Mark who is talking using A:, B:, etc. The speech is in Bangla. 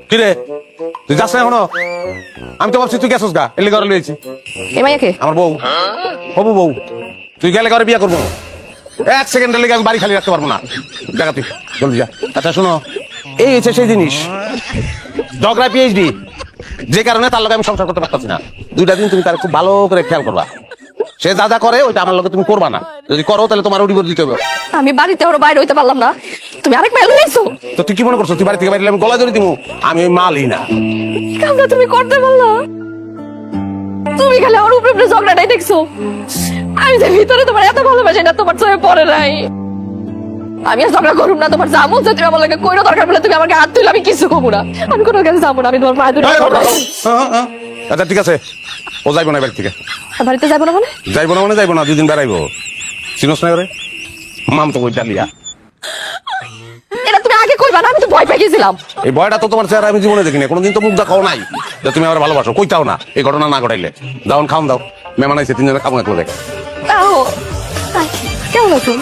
A: কি রে তুই যাস না এখনো? আমি তো ভাবছি তুই গেছস গা, এলে ঘরে লইছি।
B: এ মাইয়াকে
A: আমার বউ, হবু বউ। তুই গেলে ঘরে বিয়ে করবো, 1 সেকেন্ডের লেগে আমি বাড়ি খালি রাখতে পারবো না। দেখা তুই জলদি যা। আচ্ছা শোনো, এই হচ্ছে সেই জিনিস, ঝগড়া পিএইচডি, যে কারণে তার লগে আমি সংসার করতে পারতাছি না। 2টা দিন তুমি তার খুব ভালো করে খেয়াল করবা। সে যা যা করে ওইটা আমার লগে তুমি করবা না। যদি করো তাহলে তোমার উড়ি দিতে হবে।
B: আমি বাড়িতে ওর বাইরে হইতে পারলাম না, তুমি আরেক মেয়ে লইছো।
A: তো তুই কি মনে করছো তুই বাড়ি থেকে বাইরে আমি গলা ধরে দিব? আমি ওই মালই না।
B: কামটা তুমি করতে পারলা? তুমি খালি ওর উপরে উপরে ঝগড়াটাই দেখছো। আমি যে ভিতরে তোমার এত ভালোবাসি না, তোমার চোখে পড়ে নাই। আমি আর ঝগড়া করুম না, তোমার যা মন চায় তুমি আমার লাগে কইরো, দরকার পড়লে তুমি আমাকে হাত তুলে আমি কিছু করবো না। আমি কোনো কাছে যাবো না, আমি তোমার পায়ে ধরে।
A: আচ্ছা ঠিক আছে, ও যাইবো না বাড়ি থেকে।
B: বাড়িতে যাবো না মানে?
A: যাইবো না মানে যাইবো না, 2 দিন বেড়াইবো। চিনোস না করে মাম তো কই ডালিয়া।
B: এটা তুমি আগে কইবা না, আমি তো ভয় পেয়ে গেছিলাম।
A: এই ভয়টা তো তোমার চেহারা আমি জীবনে দেখিনি, কোনোদিন তো মুখ দেখাও নাই যে তুমি আমার ভালোবাসো, কইতাও না এই ঘটনা না ঘটাইলে। যাও খাওন দাও, মেহমান আইছে, 3 জনের কামনা করে দেখ।
B: কেমন আছো?